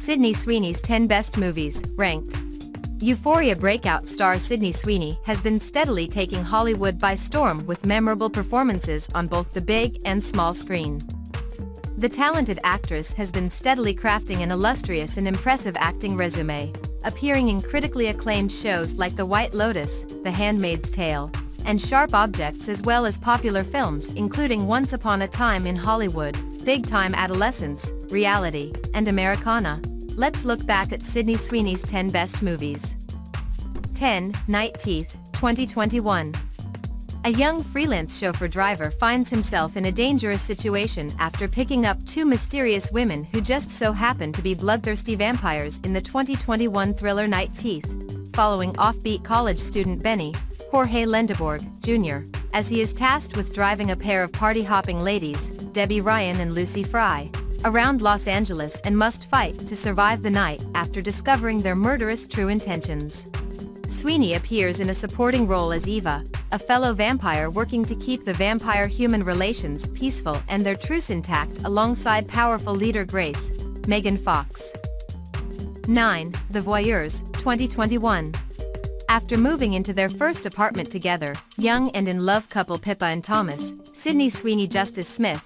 Sydney Sweeney's 10 Best Movies, ranked. Euphoria breakout star Sydney Sweeney has been steadily taking Hollywood by storm with memorable performances on both the big and small screen. The talented actress has been steadily crafting an illustrious and impressive acting resume, appearing in critically acclaimed shows like The White Lotus, The Handmaid's Tale, and Sharp Objects, as well as popular films including Once Upon a Time in Hollywood, Big Time Adolescence, Reality, and Americana. Let's look back at Sydney Sweeney's 10 best movies. 10. Night Teeth, 2021. A young freelance chauffeur driver finds himself in a dangerous situation after picking up two mysterious women who just so happen to be bloodthirsty vampires in the 2021 thriller Night Teeth, following offbeat college student Benny, Jorge Lendeborg, Jr., as he is tasked with driving a pair of party-hopping ladies, Debbie Ryan and Lucy Fry, around Los Angeles and must fight to survive the night after discovering their murderous true intentions. Sweeney appears in a supporting role as Eva, a fellow vampire working to keep the vampire-human relations peaceful and their truce intact alongside powerful leader Grace, Megan Fox. 9. The Voyeurs, 2021. After moving into their first apartment together, young and in-love couple Pippa and Thomas, Sydney Sweeney Justice Smith,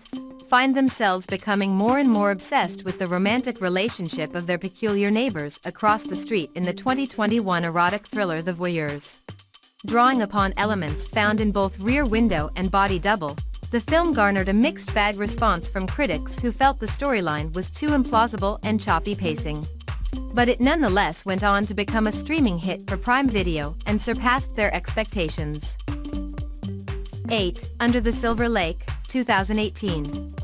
find themselves becoming more and more obsessed with the romantic relationship of their peculiar neighbors across the street in the 2021 erotic thriller The Voyeurs. Drawing upon elements found in both Rear Window and Body Double, the film garnered a mixed bag response from critics who felt the storyline was too implausible and choppy pacing. But it nonetheless went on to become a streaming hit for Prime Video and surpassed their expectations. 8. Under the Silver Lake, 2018.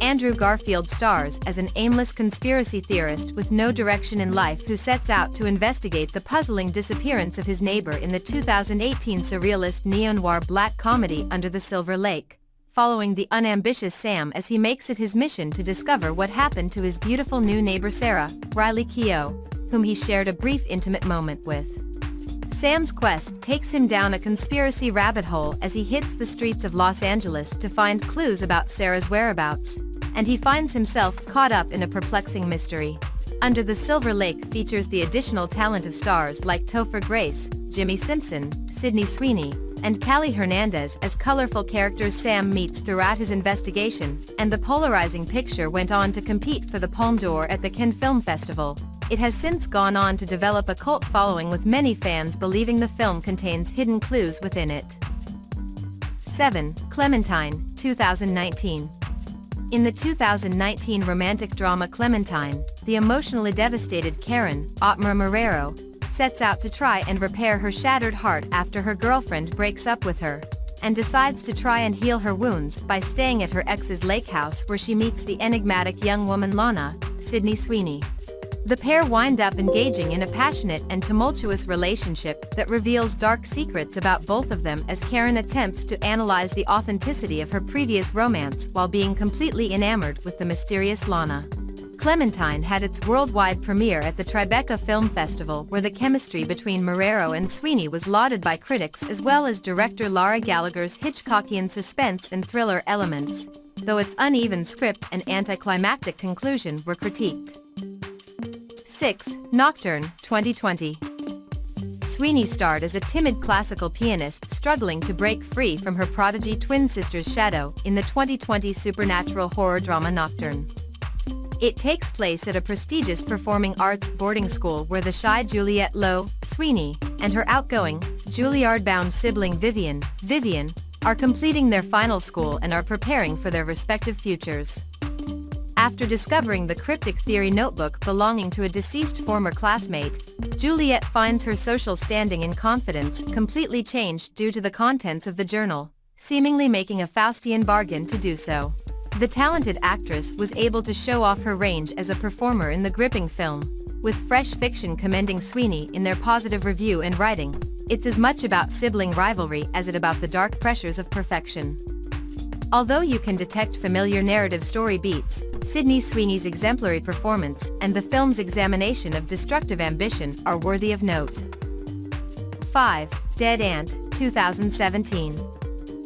Andrew Garfield stars as an aimless conspiracy theorist with no direction in life who sets out to investigate the puzzling disappearance of his neighbor in the 2018 surrealist neo-noir black comedy Under the Silver Lake, following the unambitious Sam as he makes it his mission to discover what happened to his beautiful new neighbor Sarah, Riley Keough, whom he shared a brief intimate moment with. Sam's quest takes him down a conspiracy rabbit hole as he hits the streets of Los Angeles to find clues about Sarah's whereabouts, and he finds himself caught up in a perplexing mystery. Under the Silver Lake features the additional talent of stars like Topher Grace, Jimmy Simpson, Sydney Sweeney, and Callie Hernandez as colorful characters Sam meets throughout his investigation, and the polarizing picture went on to compete for the Palme d'Or at the Cannes Film Festival. It has since gone on to develop a cult following with many fans believing the film contains hidden clues within it. 7. Clementine, 2019. In the 2019 romantic drama Clementine, the emotionally devastated Karen, Otmar Marrero, sets out to try and repair her shattered heart after her girlfriend breaks up with her, and decides to try and heal her wounds by staying at her ex's lake house where she meets the enigmatic young woman Lana, Sydney Sweeney. The pair wind up engaging in a passionate and tumultuous relationship that reveals dark secrets about both of them as Karen attempts to analyze the authenticity of her previous romance while being completely enamored with the mysterious Lana. Clementine had its worldwide premiere at the Tribeca Film Festival, where the chemistry between Marrero and Sweeney was lauded by critics as well as director Lara Gallagher's Hitchcockian suspense and thriller elements, though its uneven script and anticlimactic conclusion were critiqued. 6. Nocturne, 2020. Sweeney starred as a timid classical pianist struggling to break free from her prodigy twin sister's shadow in the 2020 supernatural horror drama Nocturne. It takes place at a prestigious performing arts boarding school where the shy Juliette Lowe, Sweeney, and her outgoing, Juilliard-bound sibling Vivian, are completing their final school and are preparing for their respective futures. After discovering the cryptic theory notebook belonging to a deceased former classmate, Juliette finds her social standing and confidence completely changed due to the contents of the journal, seemingly making a Faustian bargain to do so. The talented actress was able to show off her range as a performer in the gripping film, with Fresh Fiction commending Sweeney in their positive review and writing. It's as much about sibling rivalry as it about the dark pressures of perfection. Although you can detect familiar narrative story beats, Sydney Sweeney's exemplary performance and the film's examination of destructive ambition are worthy of note. 5. Dead Ant, 2017.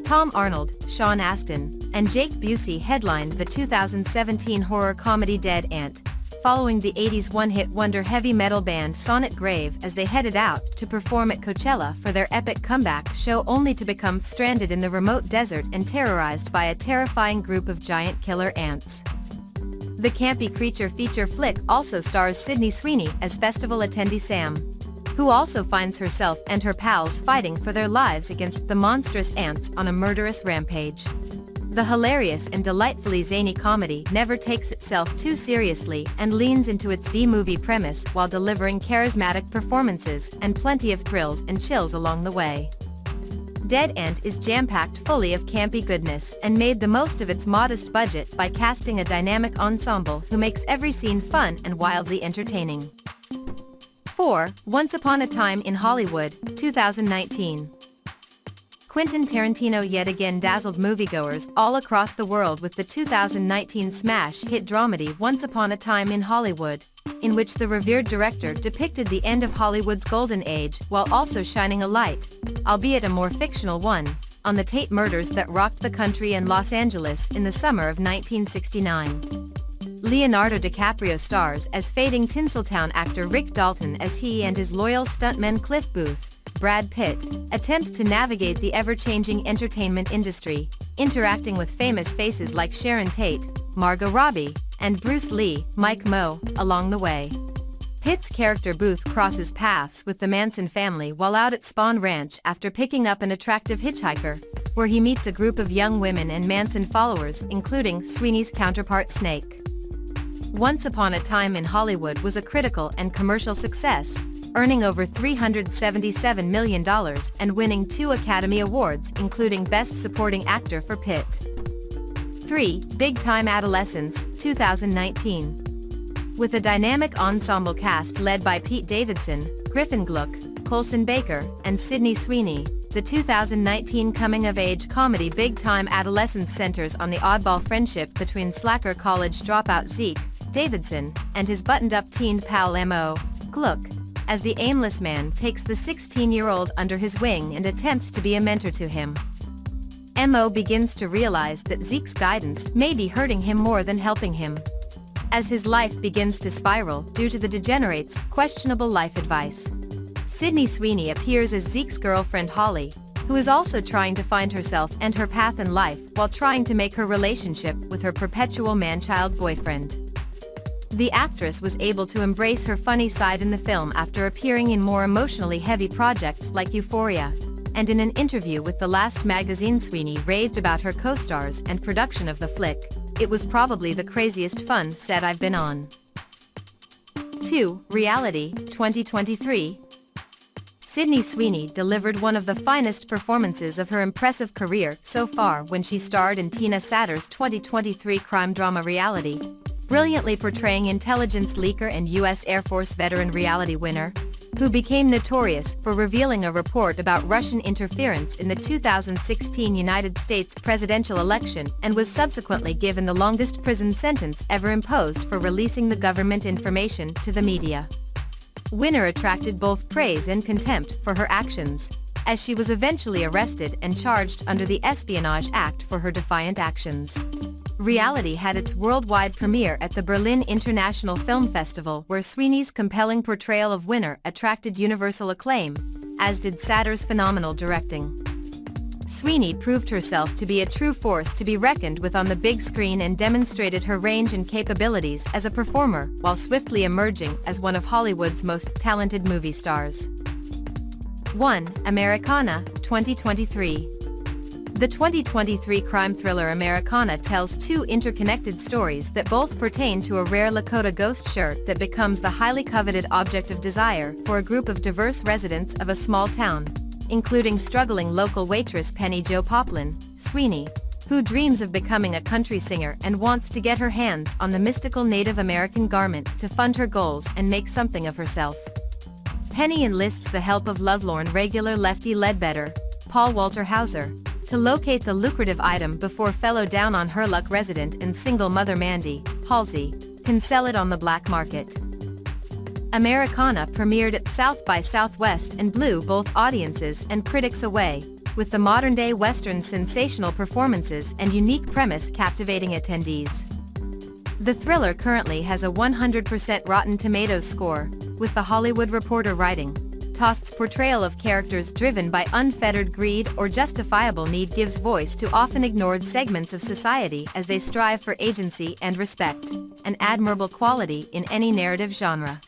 Tom Arnold, Sean Astin, and Jake Busey headlined the 2017 horror comedy Dead Ant, following the 80s one-hit wonder heavy metal band Sonic Grave as they headed out to perform at Coachella for their epic comeback show, only to become stranded in the remote desert and terrorized by a terrifying group of giant killer ants. The campy creature feature flick also stars Sydney Sweeney as festival attendee Sam, who also finds herself and her pals fighting for their lives against the monstrous ants on a murderous rampage. The hilarious and delightfully zany comedy never takes itself too seriously and leans into its B-movie premise while delivering charismatic performances and plenty of thrills and chills along the way. Dead Ant is jam-packed fully of campy goodness and made the most of its modest budget by casting a dynamic ensemble who makes every scene fun and wildly entertaining. 4. Once Upon a Time in Hollywood, 2019. Quentin Tarantino yet again dazzled moviegoers all across the world with the 2019 smash hit dramedy Once Upon a Time in Hollywood, in which the revered director depicted the end of Hollywood's golden age while also shining a light, albeit a more fictional one, on the Tate murders that rocked the country and Los Angeles in the summer of 1969. Leonardo DiCaprio stars as fading Tinseltown actor Rick Dalton as he and his loyal stuntman Cliff Booth, Brad Pitt, attempt to navigate the ever-changing entertainment industry, interacting with famous faces like Sharon Tate, Margot Robbie, and Bruce Lee, Mike Moe, along the way. Pitt's character Booth crosses paths with the Manson family while out at Spawn Ranch after picking up an attractive hitchhiker, where he meets a group of young women and Manson followers, including Sweeney's counterpart Snake. Once Upon a Time in Hollywood was a critical and commercial success, earning over $377 million and winning 2 Academy Awards, including Best Supporting Actor for Pitt. 3. Big Time Adolescence, 2019. With a dynamic ensemble cast led by Pete Davidson, Griffin Gluck, Colson Baker, and Sydney Sweeney, the 2019 coming-of-age comedy Big Time Adolescence centers on the oddball friendship between slacker college dropout Zeke Davidson and his buttoned-up teen pal M.O. Gluck, as the aimless man takes the 16-year-old under his wing and attempts to be a mentor to him. M.O. begins to realize that Zeke's guidance may be hurting him more than helping him, as his life begins to spiral due to the degenerate's questionable life advice. Sydney Sweeney appears as Zeke's girlfriend Holly, who is also trying to find herself and her path in life while trying to make her relationship with her perpetual man-child boyfriend. The actress was able to embrace her funny side in the film after appearing in more emotionally heavy projects like Euphoria, and in an interview with The Last magazine Sweeney raved about her co-stars and production of the flick. It was probably the craziest fun set I've been on. 2. Reality, 2023. Sydney Sweeney delivered one of the finest performances of her impressive career so far when she starred in Tina Satter's 2023 crime drama Reality, brilliantly portraying intelligence leaker and U.S. Air Force veteran reality winner, who became notorious for revealing a report about Russian interference in the 2016 United States presidential election and was subsequently given the longest prison sentence ever imposed for releasing the government information to the media. Winner attracted both praise and contempt for her actions, as she was eventually arrested and charged under the Espionage Act for her defiant actions. Reality had its worldwide premiere at the Berlin International Film Festival, where Sweeney's compelling portrayal of Winner attracted universal acclaim, as did Satter's phenomenal directing. Sweeney proved herself to be a true force to be reckoned with on the big screen and demonstrated her range and capabilities as a performer while swiftly emerging as one of Hollywood's most talented movie stars. 1. Americana, 2023. The 2023 crime thriller Americana tells 2 interconnected stories that both pertain to a rare Lakota ghost shirt that becomes the highly coveted object of desire for a group of diverse residents of a small town, including struggling local waitress Penny Jo Poplin, Sweeney, who dreams of becoming a country singer and wants to get her hands on the mystical Native American garment to fund her goals and make something of herself. Penny enlists the help of lovelorn regular Lefty Ledbetter, Paul Walter Hauser, to locate the lucrative item before fellow down-on-her-luck resident and single mother Mandy, Halsey, can sell it on the black market. Americana premiered at South by Southwest and blew both audiences and critics away, with the modern-day Western's sensational performances and unique premise captivating attendees. The thriller currently has a 100% Rotten Tomatoes score, with The Hollywood Reporter writing, Tost's portrayal of characters driven by unfettered greed or justifiable need gives voice to often ignored segments of society as they strive for agency and respect, an admirable quality in any narrative genre.